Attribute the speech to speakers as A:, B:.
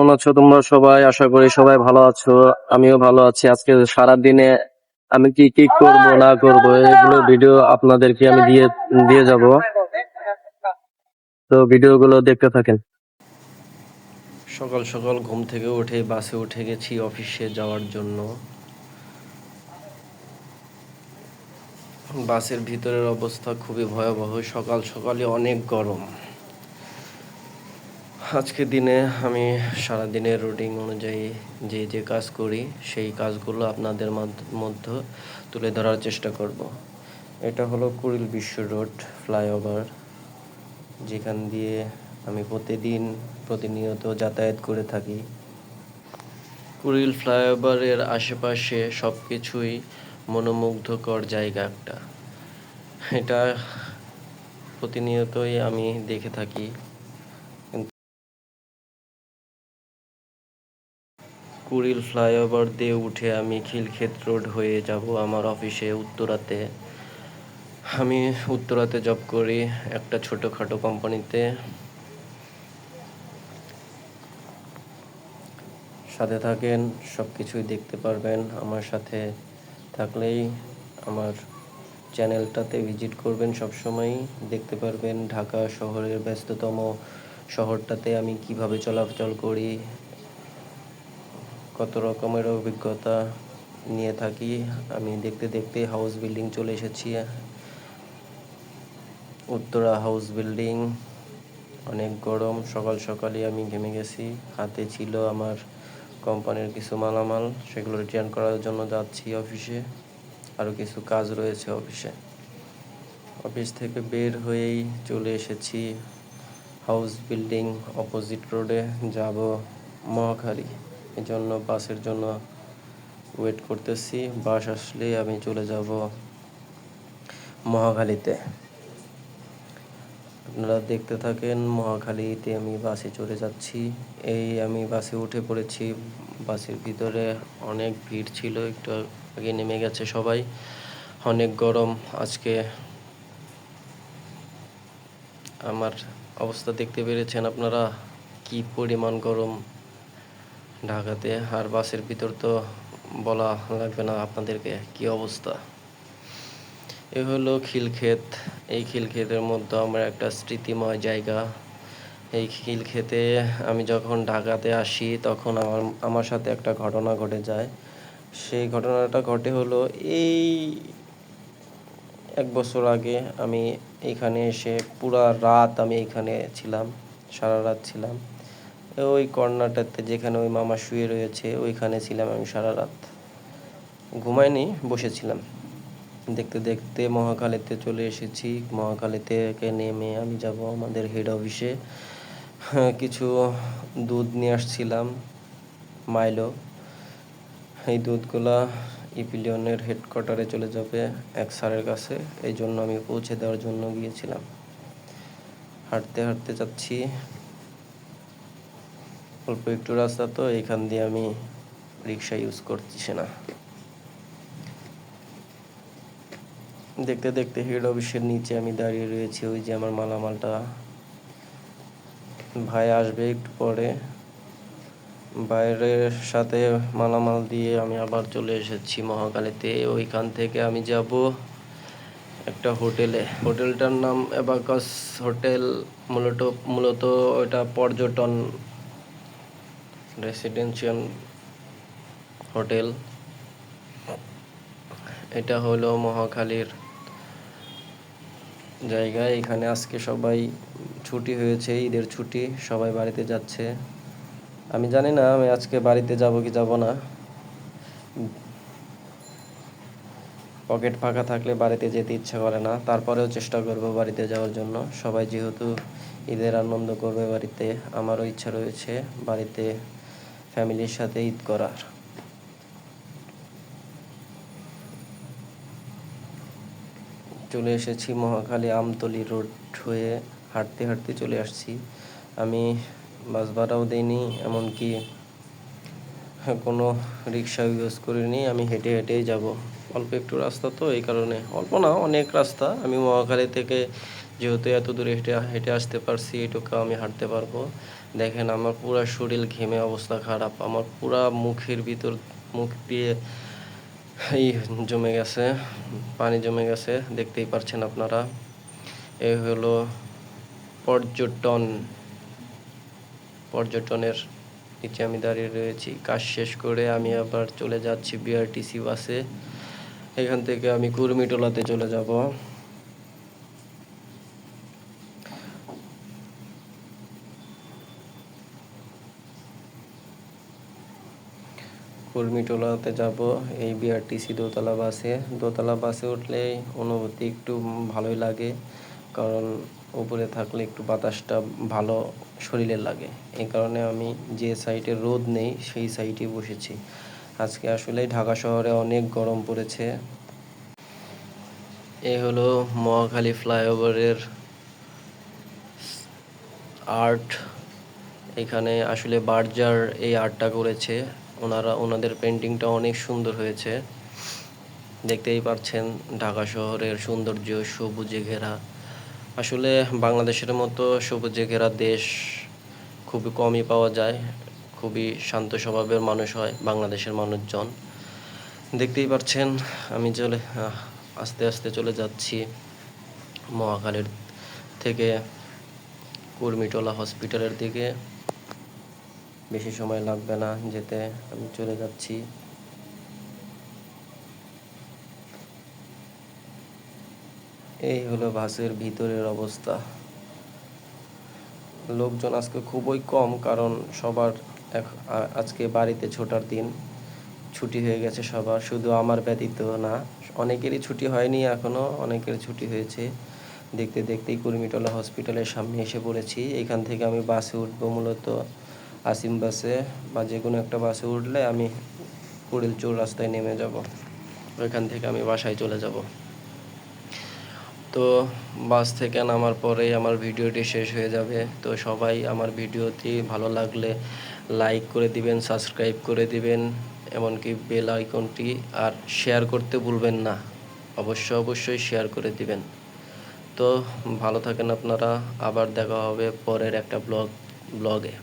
A: কেমন আছো তোমরা সবাই? আশা করি সবাই ভালো আছো। আমিও ভালো আছি। আজকে সারাদিনে আমি কি কি করব না করব এগুলো ভিডিও আপনাদেরকে আমি দিয়ে দিয়ে যাব। তো ভিডিওগুলো দেখতে থাকেন।
B: সকাল সকাল ঘুম থেকে উঠে বাসে উঠে গেছি অফিসে যাওয়ার জন্য। বাসের ভিতরের অবস্থা খুবই ভয়াবহ। সকাল সকালে অনেক গরম। আজকে দিনে আমি সারাদিনের রুটিন অনুযায়ী যে কাজ করি সেই কাজগুলো আপনাদের মধ্যে তুলে ধরার চেষ্টা করব। এটা হলো কুড়িল বিশ্ব রোড ফ্লাইওভার, যেখান দিয়ে আমি প্রতিনিয়ত যাতায়াত করে থাকি। কুড়িল ফ্লাইওভারের আশেপাশে সব কিছুই মনোমুগ্ধকর জায়গা একটা। এটা প্রতিনিয়তই আমি দেখে থাকি। কুড়িল ফ্লাইওভার দিয়ে উঠে আমি খিলক্ষেত রোড হয়ে যাব আমার অফিসে উত্তরাতে। আমি উত্তরাতে জব করি একটা ছোটোখাটো কোম্পানিতে। সাথে থাকেন, সব কিছুই দেখতে পারবেন। আমার সাথে থাকলেই আমার চ্যানেলটাতে ভিজিট করবেন, সবসময়ই দেখতে পারবেন ঢাকা শহরের ব্যস্ততম শহরটাতে আমি কিভাবে চলাচল করি, কত রকমের অভিজ্ঞতা নিয়ে থাকি। আমি দেখতে দেখতে হাউস বিল্ডিং চলে এসেছি। Uttara house building. অনেক গরম, সকাল সকালই আমি ঘেমে গেছি। হাতে ছিল আমার কোম্পানির কিছু মালামাল, সেগুলো রিটার্ন করার জন্য যাচ্ছি অফিসে। আরও কিছু কাজ রয়েছে অফিসে। অফিস থেকে বের হয়েই চলে এসেছি হাউস বিল্ডিং অপোজিট রোডে, যাব মহাখালী। এই জন্য বাসের জন্য ওয়েট করতেছি। বাস আসলে আমি চলে যাব মহাখালীতে। আপনারা দেখতে থাকেন। মহাখালীতে আমি বাসে চড়ে যাচ্ছি। আমি বাসে উঠে পড়েছি। বাসের ভিতরে অনেক ভিড় ছিল, একটু আগে নেমে গেছে সবাই। অনেক গরম আজকে। আমার অবস্থা দেখতে পেরেছেন আপনারা, কি পরিমাণ গরম ঢাকাতে। আর বাসের ভিতর তো বলা লাগবে না আপনাদেরকে কি অবস্থা। এ হলো খিলক্ষেত। এই খিলক্ষেতের মধ্যে আমার একটা স্মৃতিময় জায়গা। এই খিলক্ষেতে আমি যখন ঢাকাতে আসি তখন আমার সাথে একটা ঘটনা ঘটে যায়। সেই ঘটনাটা ঘটে হলো এই 1 বছর আগে। আমি এইখানে এসে পুরা রাত আমি এইখানে ছিলাম, সারা রাত ছিলাম। ওই কর্নারটাতে যেখানে ওই মামা শুয়ে রয়েছে ওইখানে ছিলাম আমি সারা রাত। ঘুমাইনি, বসেছিলাম। দেখতে দেখতে মহাখালীতে চলে এসেছি। মহাখালী থেকে নেমে আমি যাব আমাদের হেড অফিসে। কিছু দুধ নিয়ে আসছিলাম, মাইলো। এই দুধগুলা ইপিলিয়নের হেডকোয়ার্টারে চলে যাবে এক স্যারের কাছে। এই জন্য আমি পৌঁছে দেওয়ার জন্য গিয়েছিলাম। হাঁটতে হাঁটতে যাচ্ছি, অল্প একটু রাস্তা তো, এখান দিয়ে আমি রিক্সা ইউজ করতেছি না। দেখতে দেখতে হেড অফিসের নিচে আমি দাঁড়িয়ে রয়েছি। ওই যে আমার মালামালটা, ভাই আসবে একটু পরে। বাইরের সাথে মালামাল দিয়ে আমি আবার চলে এসেছি মহাখালীতে। ওইখান থেকে আমি যাব একটা হোটেলে। হোটেলটার নাম অ্যাবাকাস হোটেল। মূলত ওটা পর্যটন রেসিডেন্সিয়াল হোটেল। এটা হলো মহাখালীর জায়গা। এখানে আজকে সবাই ছুটি হয়েছে, ঈদের ছুটি, সবাই বাড়িতে যাচ্ছে। আমি জানি না আমি আজকে বাড়িতে যাব কি যাব না। পকেট ফাঁকা থাকলে বাড়িতে যেতে ইচ্ছা করে না, তারপরেও চেষ্টা করব বাড়িতে যাওয়ার জন্য। সবাই যেহেতু ঈদের আনন্দ করবে বাড়িতে, আমারও ইচ্ছা রয়েছে বাড়িতে ফ্যামিলির সাথে ঈদ করার। চলে এসেছি মহাখালী আমতলী রোড হয়ে, হাঁটতে হাঁটতে চলে আসছি। আমি বাস ভাড়াও দিইনি, এমনকি কোনো রিক্সা ইউজ করিনি। আমি হেঁটে হেঁটেই যাব। অল্প একটু রাস্তা তো, এই কারণে। অল্প না, অনেক রাস্তা। আমি মহাখালী থেকে যেহেতু এত দূরে হেঁটে হেঁটে আসতে পারছি, এটুকু আমি হাঁটতে পারবো। দেখেন আমার পুরা শরীর ঘেমে অবস্থা খারাপ, আমার পুরা মুখের ভিতর, মুখ দিয়ে এই জমে গেছে, পানি জমে গেছে, দেখতেই পাচ্ছেন আপনারা। এই হলো পর্যটনের নিচে আমি দাঁড়িয়ে রয়েছি। কাজ শেষ করে আমি আবার চলে যাচ্ছি বিআরটিসি বাসে। এখান থেকে আমি কুর্মিটোলাতে চলে যাব। কুর্মিটোলাতে যাব এই বিআরটিসি দোতলা বাসে উঠলে অনুভূতি একটু ভালোই লাগে, কারণ উপরে থাকলে একটু বাতাসটা ভালো শরীরে লাগে। এই কারণে আমি যে সাইডে রোদ নেই সেই সাইডে বসেছি। আজকে আসলে ঢাকা শহরে অনেক গরম পড়েছে। এই হলো মহাখালী ফ্লাইওভারের আর্ট। এখানে আসলে বার্জার এই আর্টটা করেছে, ওনাদের পেন্টিংটা অনেক সুন্দর হয়েছে। দেখতেই পাচ্ছেন ঢাকা শহরের সৌন্দর্য সবুজে ঘেরা। আসলে বাংলাদেশের মতো সবুজে ঘেরা দেশ খুবই কমই পাওয়া যায়। খুবই শান্ত স্বভাবের মানুষ হয় বাংলাদেশের মানুষজন। দেখতেই পাচ্ছেন আমি আস্তে আস্তে চলে যাচ্ছি মহাখালীর থেকে কুর্মিটোলা হসপিটালের দিকে। বেশি সময় লাগবে না যেতে, আমি চলে যাচ্ছি। এই হলো বাসের ভিতরের অবস্থা। লোকজন আজকে খুবই কম, কারণ সবার আজকে বাড়িতে ছোটার দিন, ছুটি হয়ে গেছে সবার, শুধু আমার ব্যতীত না। অনেকেরই ছুটি হয়নি এখনও, অনেকের ছুটি হয়েছে। দেখতে দেখতেই কুর্মিটোলা হসপিটালের সামনে এসে পড়েছি। এখান থেকে আমি বাসে উঠবো, মূলত আসিম বাসে বা যে কোনো একটা বাসে উঠলে আমি কুড়িল চৌরাস্তায় নেমে যাব, ওইখান থেকে আমি বাসায় চলে যাব। তো বাস থেকে নামার পরেই আমার ভিডিওটি শেষ হয়ে যাবে। তো সবাই আমার ভিডিওটি ভালো লাগলে লাইক করে দিবেন, সাবস্ক্রাইব করে দিবেন, এমনকি বেল আইকনটি আর শেয়ার করতে ভুলবেন না। অবশ্যই শেয়ার করে দিবেন। তো ভালো থাকেন আপনারা, আবার দেখা হবে পরের একটা ব্লগে।